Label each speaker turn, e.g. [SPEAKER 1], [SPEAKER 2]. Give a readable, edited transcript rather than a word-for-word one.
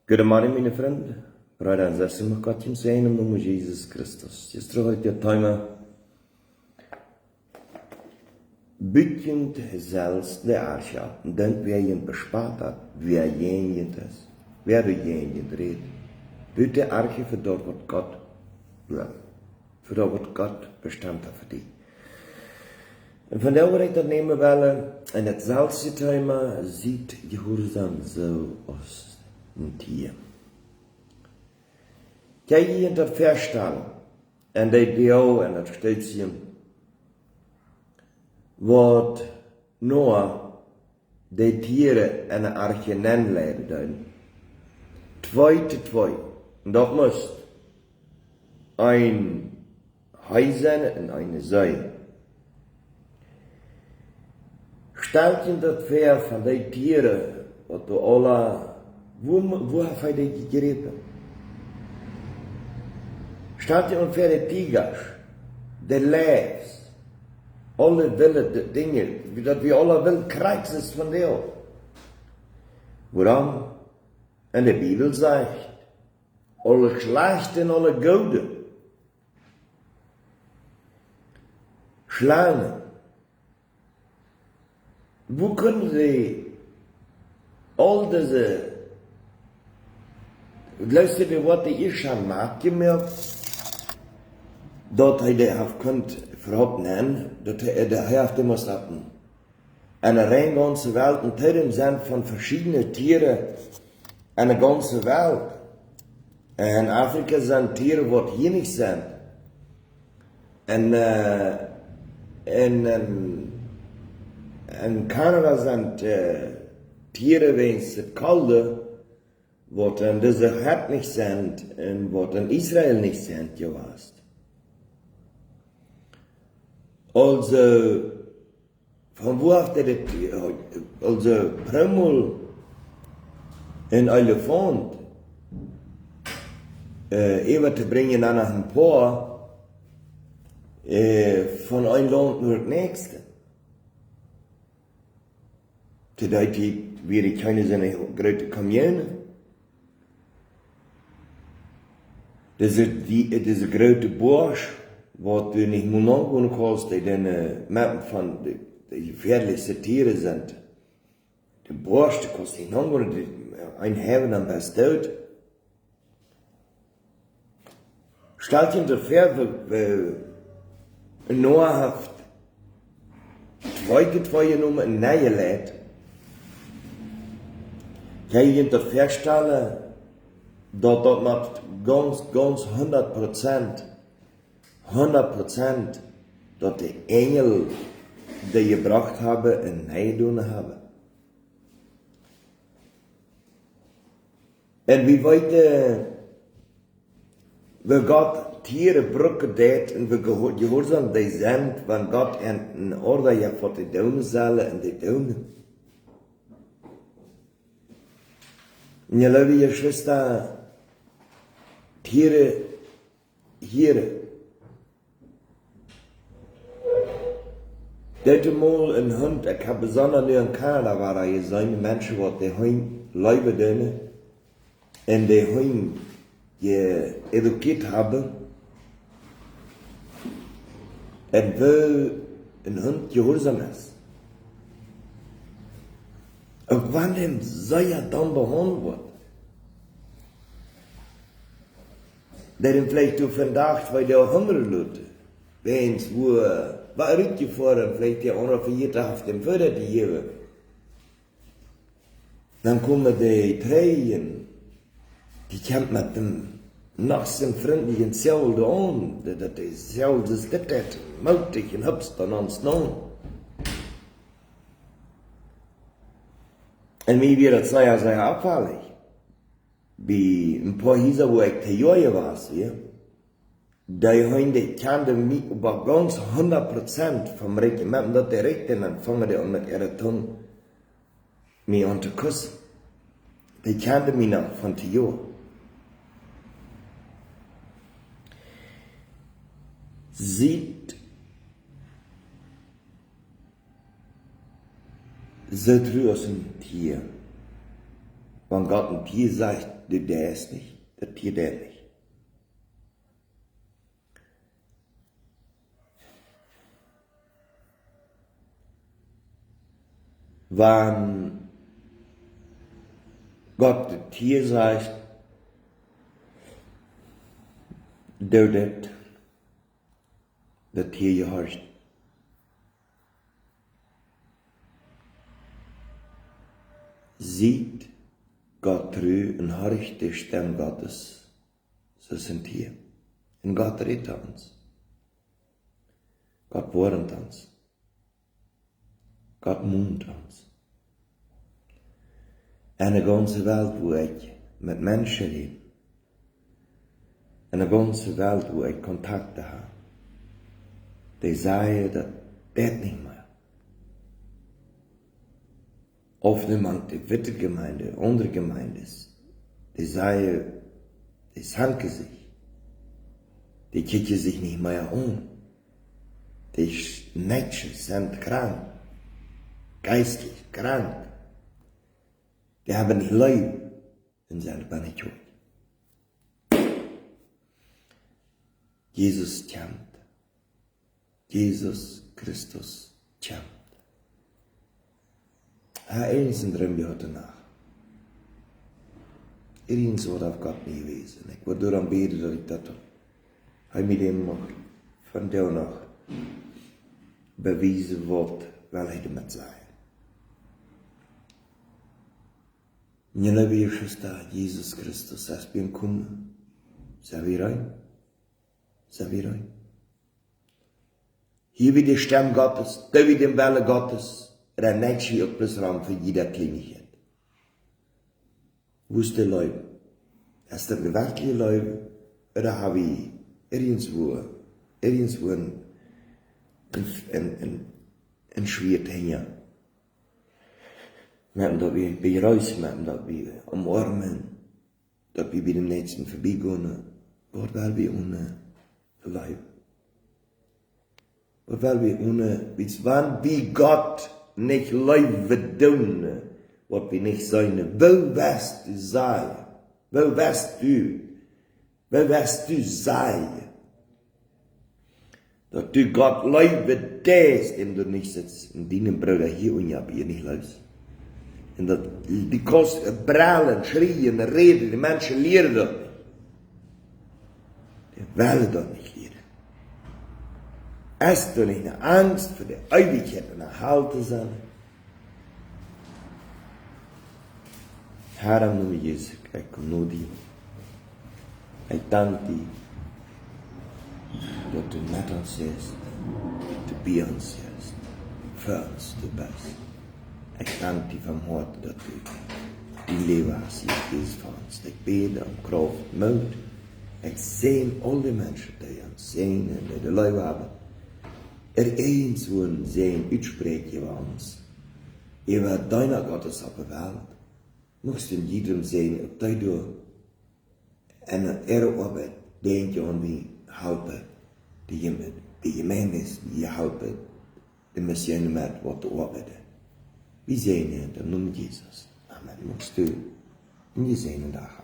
[SPEAKER 1] Guten Morgen, meine Freunde, Brüder und Schwestern, mag Gott ihm sein im Namen Jesus Christus. Jetzt trage ich dir Thema Bütjend zelfs de Arschat. Denk wie je bespaart hat, wie jemand ist. Wer du jemand redet. Büt de Arche für dort, was Gott will. Für dort, was Gott bestimmt hat für dich. Und von der Urheit das nehmen wir, in das selbste Thema sieht gehorsam so aus ein Tier. Kijk je in dat verstaan, en dat deel, en dat steeds zien, wat Noah de Tiere en de arche leiden dan. Twee te twee. En dat moest een hij zijn en een zij. Stelt je dat ver van die Tiere, wat de Allah, wo heeft hij die gegrepen? Staat je ongeveer de tigers, de leeuws, alle wilde dingen, dat we alle willen krijgen is van deel. Waarom? En de Bibel zegt, alle slecht en alle goede. Slangen. Hoe kunnen ze al deze, luister je wat de Isha maakt gemerkt? Dat hij de heeft kunt verhoppen, dat hij de heeft immer stappen. En de rein ganze Welt, und Tiere sind von verschiedenen Tieren in der ganzen Welt. In Afrika sind Tiere, die hier nicht sind. In Kanada sind Tiere, wenn es kalte, was in dieser Herd nicht sind, und was in Israel nicht sind, du weißt. Also, von wo hat er das, also, Prümmel, ein Elefant, über zu bringen an ein Paar, von einem Land nur das nächste. Zu der Zeit wäre keine so eine große Kommune. Diese große Bursch, was du nicht mehr angehen kannst, die dann Mappen von die gefährlichsten Tiere sind. Die Bursch, die kannst du nicht angehen, ein Herr dann bist tot. Stellt dir das vor, wie Noah hat zwei genommen, ein neues Leid. Kann je dir vorstellen, dass das mit ganz 100%, dass die Engel, die gebracht haben, ein Neidun haben. Und wie weit, wie Gott Tiere brücken deed und wie gehorsam die sind, wenn Gott in Orde ja für die Daumen soll und die Daumen. Und ja, liebe Geschwister, Tiere hier. Dat mal een Hund, ik heb besonders nu in Kanada waar je zijn mensen wat die Hund leven doen en die Hund geëduceerd hebben en wil een Hund gehoorzaam is. En wanneer zou je dan behandeld worden? Dat hem vielleicht du vandaag bij de andere Leute, wens wo was rügt je vor, und vielleicht der andere für jeden auf dem Förder die Jewe. Dann kommen die Tränen, die kommt mit dem nassen, freundlichen Zell da an, das Zell, das ist mutig und hübsch dann ans Nahen. Und mir wird das sehr auffällig. Wie ein paar Häuser, wo ich 10 Jahre war, die Hunde kannten mich über ganz 100% vom Regiment, dass die Rechten dann fangen die an mit ihrer Tongue mich an zu küssen. Die kannten mich noch von 10 Jahren. Sieht so drüber aus ein Tier. Wenn Gott ein Tier sagt, du darfst nicht, das Tier darf nicht. Wenn Gott das Tier sagt, du das Tier gehorcht. Sieht Gott treu und horcht die Stimme Gottes, so sind Tier. Und Gott redet uns. Gott warnt uns. Gott mahnt uns. Eine ganze Welt, wo ich mit Menschen rede. Eine ganze Welt, wo ich Kontakte habe. Die sagen, das geht nicht mehr. Of niemand die witte Gemeinde, andere Gemeinde ist. Die sagen, die sanken sich. Die kicken sich nicht mehr um. Die Menschen sind krank. Geistlich krank. Die haben nicht Leben in seiner Banität. Jesus kämpft. Jesus Christus kämpft. Eins drin wie heute Nacht. Irgend wird auf Gott nie gewesen. Ich würde daran beten, dass ich das mit dem noch von der noch bewiesen wird, weil ich damit sei. Njene wie Schwester Jesus Christus, als wir kommen, servieren. Hier wie die Stimme Gottes, da wie die Welle Gottes, er nicht wie auch das Raum für jede Kleinigkeit. Wo ist der Leib? Ist das eine wirkliche Leib? Oder habe ich irgendwo ein Schwert hängen? Wir haben da wie bei Reus, wir haben da wie umarmen, da wie bei dem Nächsten vorbeigehen, wo weil wir ohne Leib. Wo weil wir ohne, wie Gott nicht Leib wird tun, was wir nicht sein. Wo wirst du sein? Wo wirst du sein? Dass du Gott Leib wird tust, indem du nicht sitzt, und deinen Bruder hier und ja, hier nicht läufst. Und dat die kost bralen, schreien, reden, die Menschen leren dat nicht. Die wollen dat nicht leren. Hast du nicht eine Angst für die Ewigkeit und erhalten sein? Herr, im Namen Jesus, ich komme nur dir. Ich danke dir, dass du mit uns bist, du bei uns bist, für uns du bist. Ich danke dir vom Herzen, dass du die Leben hast, Jesus für uns. Ich bete um Kraft, Mut. Ich sehe alle Menschen, die uns sehen und die Leben haben. Eins wollen sehen, uitspreken über uns. Über deiner Gottes auf der Welt. Moest in jedem sehen, ob du en Arbeit denkt an wie helpen, die gemeentes, die helpen, de Messianen met wat te arbeiden. Wie sehen in de naam Jesus. Amen. Moest u in je zegen dag